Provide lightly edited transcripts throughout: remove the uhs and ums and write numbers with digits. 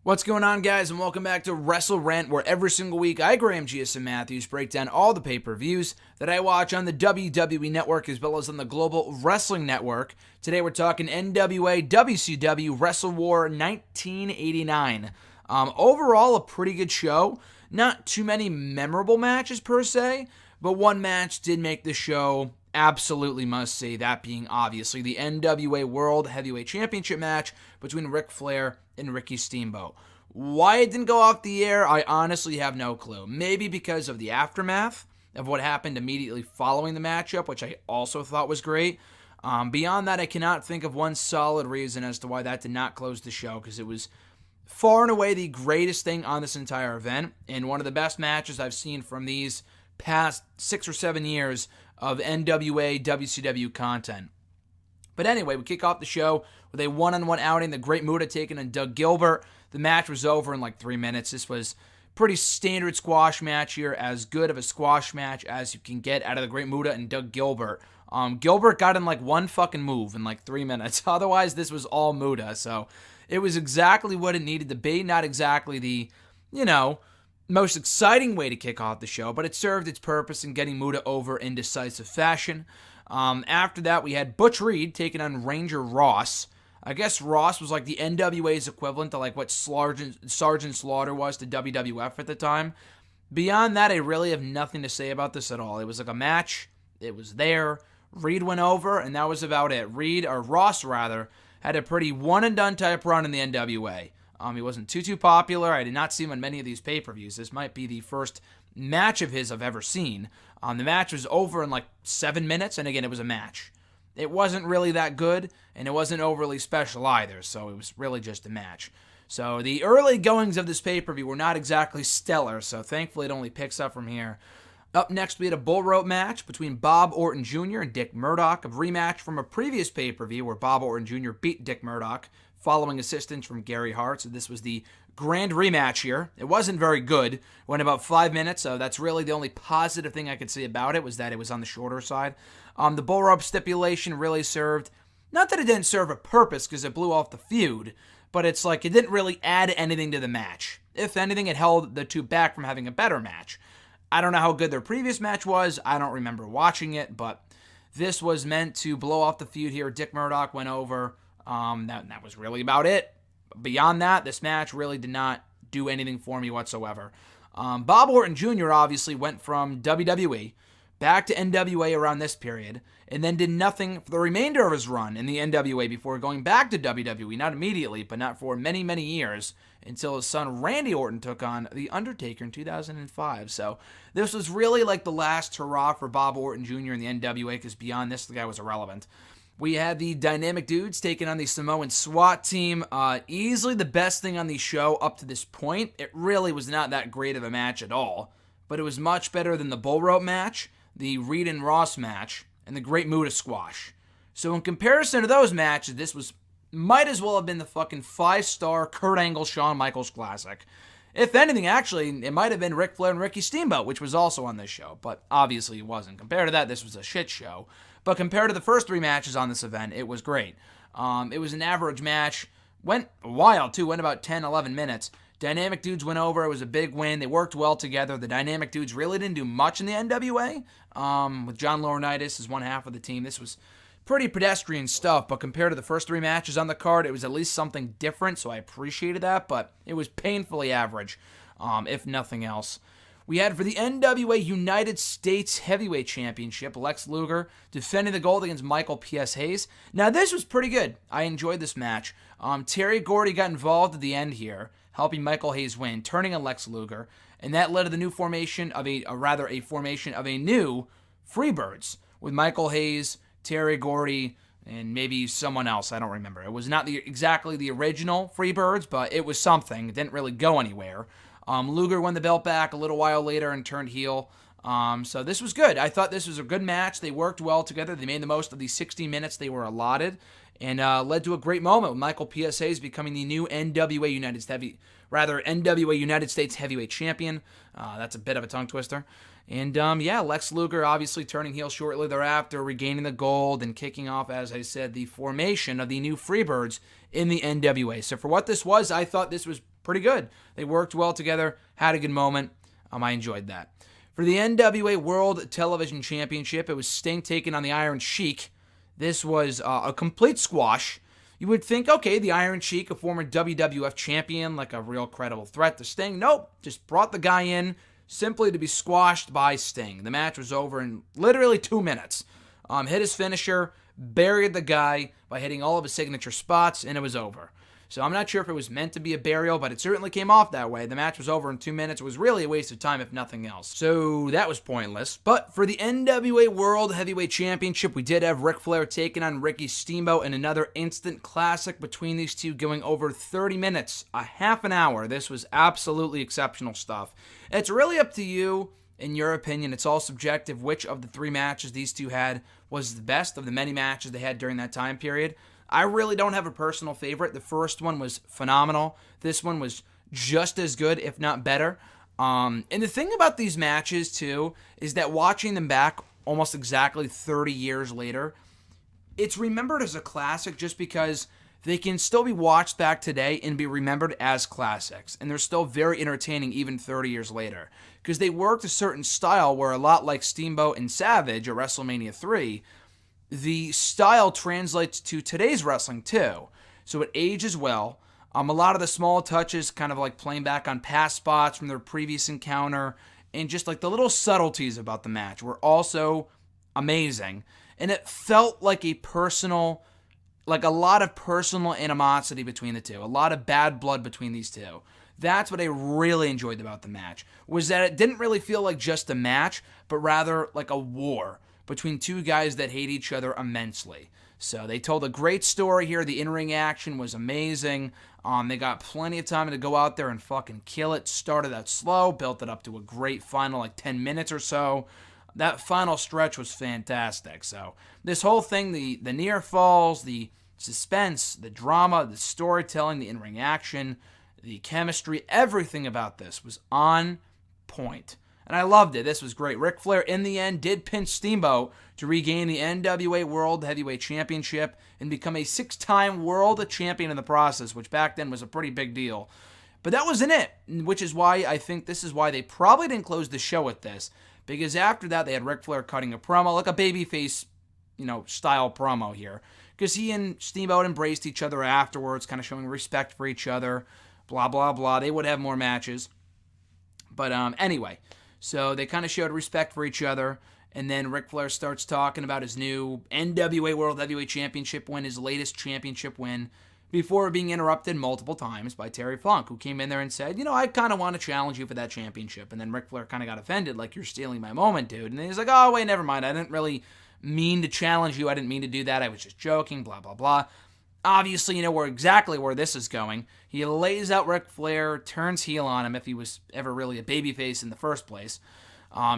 What's going on, guys, and welcome back to WrestleRant, where every single week I, Graham GSM Matthews, break down all the pay-per-views that I watch on the WWE Network as well as on the Global Wrestling Network. Today we're talking NWA WCW WrestleWar 1989. Overall, a pretty good show. Not too many memorable matches per se, but one match did make the show absolutely must-see, that being obviously the NWA World Heavyweight Championship match between Ric Flair and Ricky Steamboat. Why it didn't go off the air, I honestly have no clue. Maybe because of the aftermath of what happened immediately following the matchup, which I also thought was great. Beyond that, I cannot think of one solid reason as to why that did not close the show, because it was far and away the greatest thing on this entire event, and one of the best matches I've seen from these past 6 or 7 years of NWA WCW content. But anyway, we kick off the show with a one-on-one outing. The Great Muta taking on Doug Gilbert. The match was over in like 3 minutes. This was pretty standard squash match here, as good of a squash match as you can get out of the Great Muta and Doug Gilbert. Gilbert got in like one fucking move in like 3 minutes. Otherwise, this was all Muta. So it was exactly what it needed to be. Not exactly the, most exciting way to kick off the show, but it served its purpose in getting Muta over in decisive fashion. After that, we had Butch Reed taking on Ranger Ross. I guess Ross was like the NWA's equivalent to like what Sergeant Slaughter was to WWF at the time. Beyond that, I really have nothing to say about this at all. It was like a match. It was there. Reed went over, and that was about it. Ross had a pretty one-and-done type run in the NWA. He wasn't too popular. I did not see him on many of these pay-per-views. This might be the first match of his I've ever seen. The match was over in like 7 minutes, and again, it was a match. It wasn't really that good, and it wasn't overly special either, so it was really just a match. So the early goings of this pay-per-view were not exactly stellar, so thankfully it only picks up from here. Up next, we had a bull rope match between Bob Orton Jr. and Dick Murdoch, a rematch from a previous pay-per-view where Bob Orton Jr. beat Dick Murdoch following assistance from Gary Hart. So this was the grand rematch here. It wasn't very good. Went about 5 minutes, so that's really the only positive thing I could say about it, was that it was on the shorter side. The bull rope stipulation really served, not that it didn't serve a purpose because it blew off the feud, but it's like it didn't really add anything to the match. If anything, it held the two back from having a better match. I don't know how good their previous match was. I don't remember watching it, but this was meant to blow off the feud here. Dick Murdoch went over. That was really about it. Beyond that, this match really did not do anything for me whatsoever. Bob Orton Jr. obviously went from WWE back to NWA around this period, and then did nothing for the remainder of his run in the NWA before going back to WWE, not immediately, but not for many, many years, until his son Randy Orton took on The Undertaker in 2005. So this was really like the last hurrah for Bob Orton Jr. in the NWA, because beyond this, the guy was irrelevant. We had the Dynamic Dudes taking on the Samoan SWAT team. Easily the best thing on the show up to this point. It really was not that great of a match at all, but it was much better than the bull rope match, the Reed and Ross match, and the Great Muta squash. So in comparison to those matches, this might as well have been the fucking 5-star Kurt Angle Shawn Michaels classic. If anything, actually, it might have been Ric Flair and Ricky Steamboat, which was also on this show, but obviously it wasn't. Compared to that, this was a shit show. But compared to the first 3 matches on this event, it was great. It was an average match. Went a while, too. Went about 10, 11 minutes. Dynamic Dudes went over. It was a big win. They worked well together. The Dynamic Dudes really didn't do much in the NWA. With John Laurinaitis as one half of the team, this was pretty pedestrian stuff. But compared to the first 3 matches on the card, it was at least something different, so I appreciated that. But it was painfully average, if nothing else. We had for the NWA United States Heavyweight Championship, Lex Luger defending the gold against Michael Psays. Now, this was pretty good. I enjoyed this match. Terry Gordy got involved at the end here, helping Michael Hayes win, turning on Lex Luger, and that led to the new formation of a new Freebirds with Michael Hayes, Terry Gordy, and maybe someone else. I don't remember. It was not exactly the original Freebirds, but it was something. It didn't really go anywhere. Luger won the belt back a little while later and turned heel. So this was good. I thought this was a good match. They worked well together. They made the most of the 60 minutes they were allotted, and led to a great moment with Michael Psays becoming the new NWA United States Heavyweight Champion. That's a bit of a tongue twister. And Lex Luger obviously turning heel shortly thereafter, regaining the gold and kicking off, as I said, the formation of the new Freebirds in the NWA. So for what this was, I thought this was pretty good. They worked well together, had a good moment. I enjoyed that. For the NWA World Television Championship, it was Sting taking on the Iron Sheik. This was a complete squash. You would think, okay, the Iron Sheik, a former WWF champion, like a real credible threat to Sting. Nope, just brought the guy in simply to be squashed by Sting. The match was over in literally 2 minutes. Hit his finisher, buried the guy by hitting all of his signature spots, and it was over. So I'm not sure if it was meant to be a burial, but it certainly came off that way. The match was over in 2 minutes. It was really a waste of time, if nothing else. So that was pointless. But for the NWA World Heavyweight Championship, we did have Ric Flair taking on Ricky Steamboat in another instant classic between these two, going over 30 minutes, a half an hour. This was absolutely exceptional stuff. It's really up to you, in your opinion. It's all subjective. Which of the 3 matches these two had was the best of the many matches they had during that time period? I really don't have a personal favorite. The first one was phenomenal. This one was just as good, if not better. And the thing about these matches, too, is that watching them back almost exactly 30 years later, it's remembered as a classic just because they can still be watched back today and be remembered as classics. And they're still very entertaining even 30 years later. Because they worked a certain style where, a lot like Steamboat and Savage at WrestleMania 3, the style translates to today's wrestling too. So it ages well. A lot of the small touches, kind of like playing back on past spots from their previous encounter, and just like the little subtleties about the match were also amazing. And it felt like a lot of personal animosity between the two. A lot of bad blood between these two. That's what I really enjoyed about the match, was that it didn't really feel like just a match, but rather like a war between two guys that hate each other immensely. So they told a great story here. The in-ring action was amazing. They got plenty of time to go out there and fucking kill it. Started out slow, built it up to a great final, like 10 minutes or so. That final stretch was fantastic. So this whole thing, the near falls, the suspense, the drama, the storytelling, the in-ring action, the chemistry, everything about this was on point. And I loved it. This was great. Ric Flair, in the end, did pin Steamboat to regain the NWA World Heavyweight Championship and become a 6-time world champion in the process, which back then was a pretty big deal. But that wasn't it, which is why I think this is why they probably didn't close the show with this. Because after that, they had Ric Flair cutting a promo, like a babyface, style promo here. Because he and Steamboat embraced each other afterwards, kind of showing respect for each other, blah, blah, blah. They would have more matches. But anyway, so they kind of showed respect for each other, and then Ric Flair starts talking about his new NWA World Heavyweight Championship win, his latest championship win, before being interrupted multiple times by Terry Funk, who came in there and said, I kind of want to challenge you for that championship. And then Ric Flair kind of got offended, like, you're stealing my moment, dude. And then he's like, oh, wait, never mind. I didn't really mean to challenge you. I didn't mean to do that. I was just joking, blah, blah, blah. Obviously, exactly where this is going. He lays out Ric Flair, turns heel on him if he was ever really a babyface in the first place.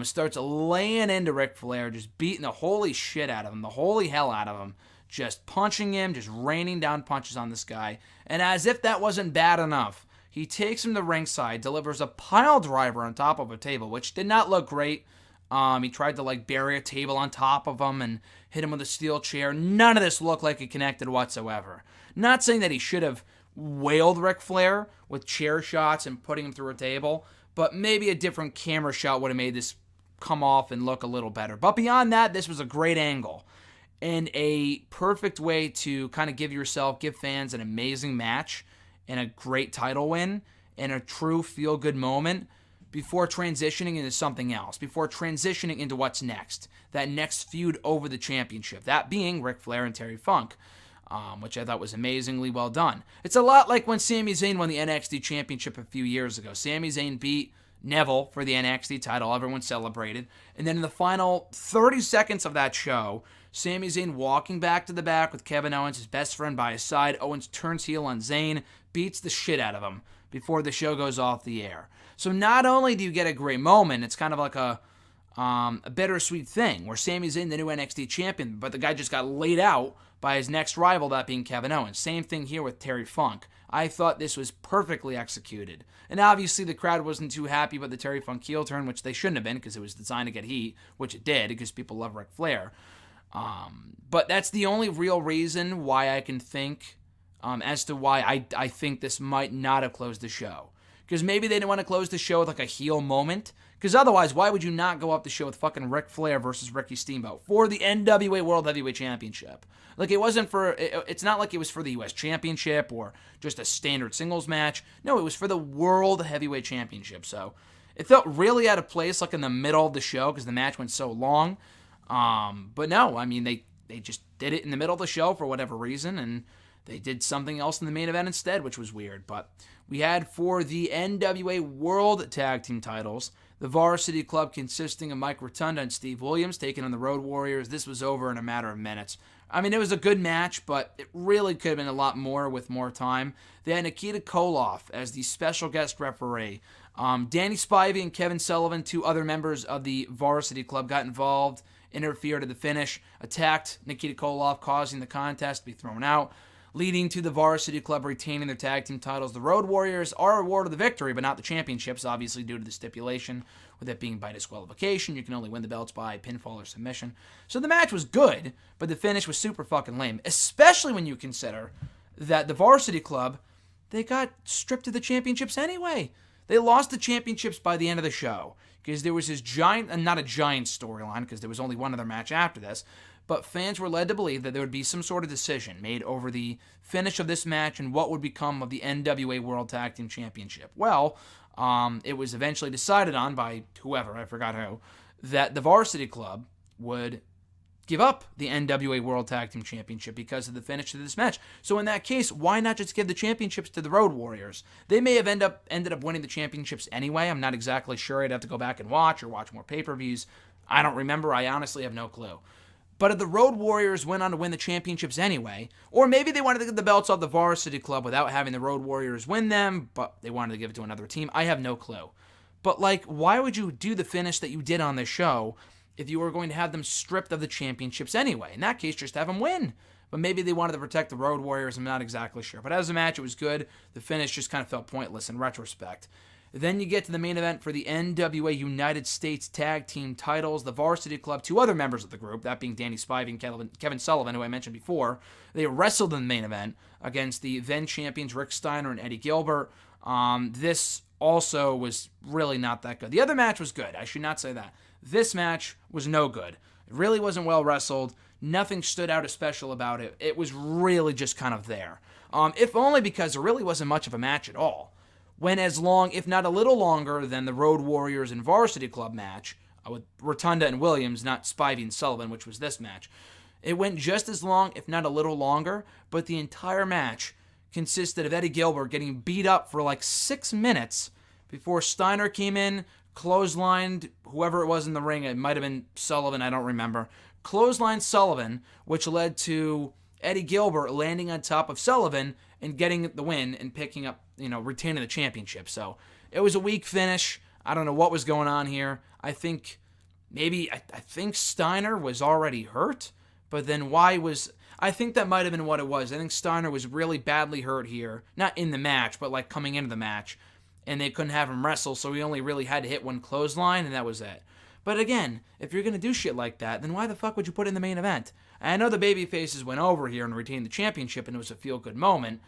Starts laying into Ric Flair, just beating the holy shit out of him, the holy hell out of him, just punching him, just raining down punches on this guy. And as if that wasn't bad enough, he takes him to ringside, delivers a pile driver on top of a table, which did not look great. He tried to bury a table on top of him and hit him with a steel chair. None of this looked like it connected whatsoever. Not saying that he should have wailed Ric Flair with chair shots and putting him through a table, but maybe a different camera shot would have made this come off and look a little better. But beyond that, this was a great angle and a perfect way to kind of give fans an amazing match and a great title win and a true feel-good moment before transitioning into something else, before transitioning into what's next, that next feud over the championship, that being Ric Flair and Terry Funk, which I thought was amazingly well done. It's a lot like when Sami Zayn won the NXT championship a few years ago. Sami Zayn beat Neville for the NXT title. Everyone celebrated. And then in the final 30 seconds of that show, Sami Zayn walking back to the back with Kevin Owens, his best friend, by his side. Owens turns heel on Zayn, beats the shit out of him before the show goes off the air. So not only do you get a great moment, it's kind of like a bittersweet thing where Sami Zayn, the new NXT champion, but the guy just got laid out by his next rival, that being Kevin Owens. Same thing here with Terry Funk. I thought this was perfectly executed. And obviously the crowd wasn't too happy about the Terry Funk heel turn, which they shouldn't have been because it was designed to get heat, which it did because people love Ric Flair. But that's the only real reason why I can think as to why I think this might not have closed the show. Because maybe they didn't want to close the show with like a heel moment. Because otherwise, why would you not go up the show with fucking Ric Flair versus Ricky Steamboat for the NWA World Heavyweight Championship? Like, it wasn't for, it's not like it was for the U.S. Championship or just a standard singles match. No, it was for the World Heavyweight Championship. So it felt really out of place, like in the middle of the show, because the match went so long. But no, I mean, they just did it in the middle of the show for whatever reason, and they did something else in the main event instead, which was weird. But we had for the NWA World Tag Team titles, the Varsity Club consisting of Mike Rotunda and Steve Williams taking on the Road Warriors. This was over in a matter of minutes. I mean, it was a good match, but it really could have been a lot more with more time. They had Nikita Koloff as the special guest referee. Danny Spivey and Kevin Sullivan, two other members of the Varsity Club, got involved, interfered at the finish, attacked Nikita Koloff, causing the contest to be thrown out, leading to the Varsity Club retaining their tag team titles. The Road Warriors are awarded the victory, but not the championships, obviously due to the stipulation, with it being by disqualification. You can only win the belts by pinfall or submission. So the match was good, but the finish was super fucking lame, especially when you consider that the Varsity Club, they got stripped of the championships anyway. They lost the championships by the end of the show, because there was this giant, not a giant storyline, because there was only one other match after this, but fans were led to believe that there would be some sort of decision made over the finish of this match and what would become of the NWA World Tag Team Championship. Well, it was eventually decided on by whoever, I forgot who, that the Varsity Club would give up the NWA World Tag Team Championship because of the finish of this match. So in that case, why not just give the championships to the Road Warriors? They may have ended up winning the championships anyway. I'm not exactly sure. I'd have to go back and watch more pay-per-views. I don't remember. I honestly have no clue. But if the Road Warriors went on to win the championships anyway, or maybe they wanted to get the belts off the Varsity Club without having the Road Warriors win them, but they wanted to give it to another team, I have no clue. But, like, why would you do the finish that you did on this show if you were going to have them stripped of the championships anyway? In that case, just have them win. But maybe they wanted to protect the Road Warriors, I'm not exactly sure. But as a match, it was good. The finish just kind of felt pointless in retrospect. Then you get to the main event for the NWA United States Tag Team titles. The Varsity Club, two other members of the group, that being Danny Spivey and Kevin Sullivan, who I mentioned before, they wrestled in the main event against the then champions Rick Steiner and Eddie Gilbert. This also was really not that good. The other match was good. I should not say that. This match was no good. It really wasn't well wrestled. Nothing stood out as special about it. It was really just kind of there. If only because there really wasn't much of a match at all. Went as long, if not a little longer, than the Road Warriors and Varsity Club match with Rotunda and Williams, not Spivey and Sullivan, which was this match. It went just as long, if not a little longer, but the entire match consisted of Eddie Gilbert getting beat up for like 6 minutes before Steiner came in, clotheslined whoever it was in the ring. It might have been Sullivan, I don't remember. Clotheslined Sullivan, which led to Eddie Gilbert landing on top of Sullivan and getting the win and picking up, retaining the championship. So it was a weak finish. I don't know what was going on here. I think Steiner was already hurt, but then I think that might have been what it was. I think Steiner was really badly hurt here. Not in the match, but like coming into the match. And they couldn't have him wrestle, so he only really had to hit one clothesline, and that was it. But again, if you're going to do shit like that, then why the fuck would you put it in the main event? I know the babyfaces went over here and retained the championship, and it was a feel-good moment,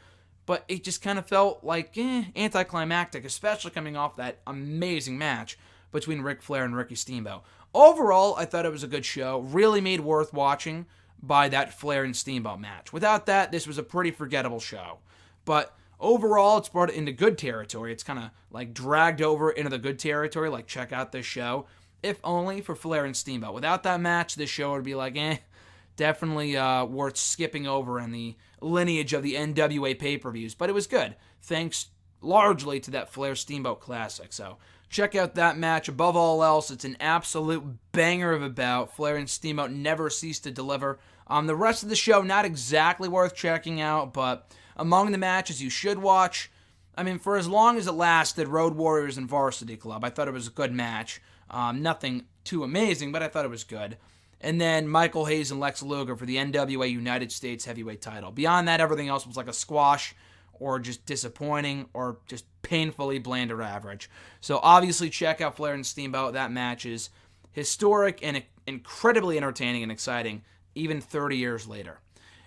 but it just kind of felt like anticlimactic, especially coming off that amazing match between Ric Flair and Ricky Steamboat. Overall, I thought it was a good show, really made worth watching by that Flair and Steamboat match. Without that, this was a pretty forgettable show. But overall, it's brought it into good territory. It's kind of like dragged over into the good territory, like check out this show. If only for Flair and Steamboat. Without that match, this show would be like, definitely worth skipping over in the lineage of the NWA pay-per-views. But it was good, thanks largely to that Flair Steamboat Classic. So check out that match. Above all else, it's an absolute banger of a bout. Flair and Steamboat never cease to deliver. The rest of the show, not exactly worth checking out, but among the matches you should watch. I mean, for as long as it lasted, Road Warriors and Varsity Club, I thought it was a good match. Nothing too amazing, but I thought it was good. And then Michael Hayes and Lex Luger for the NWA United States Heavyweight title. Beyond that, everything else was like a squash or just disappointing or just painfully bland or average. So obviously check out Flair and Steamboat. That match is historic and incredibly entertaining and exciting, even 30 years later.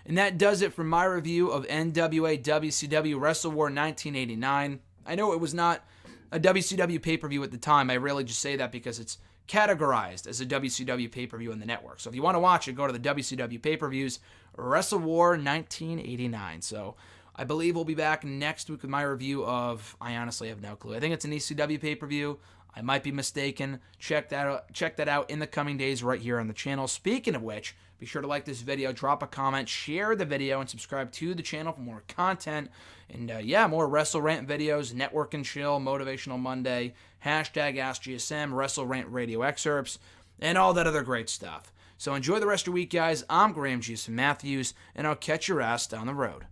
And that does it for my review of NWA WCW WrestleWar 1989. I know it was not a WCW pay-per-view at the time. I really just say that because it's categorized as a WCW pay-per-view in the network. So if you want to watch it, go to the WCW pay-per-views, WrestleWar 1989. So I believe we'll be back next week with my review of, I honestly have no clue. I think it's an ECW pay-per-view. I might be mistaken. Check that out in the coming days right here on the channel. Speaking of which, be sure to like this video, drop a comment, share the video, and subscribe to the channel for more content. And more WrestleRant videos, Network and Chill, Motivational Monday, #AskGSM, WrestleRant radio excerpts, and all that other great stuff. So enjoy the rest of your week, guys. I'm Graham G.S. Matthews, and I'll catch your ass down the road.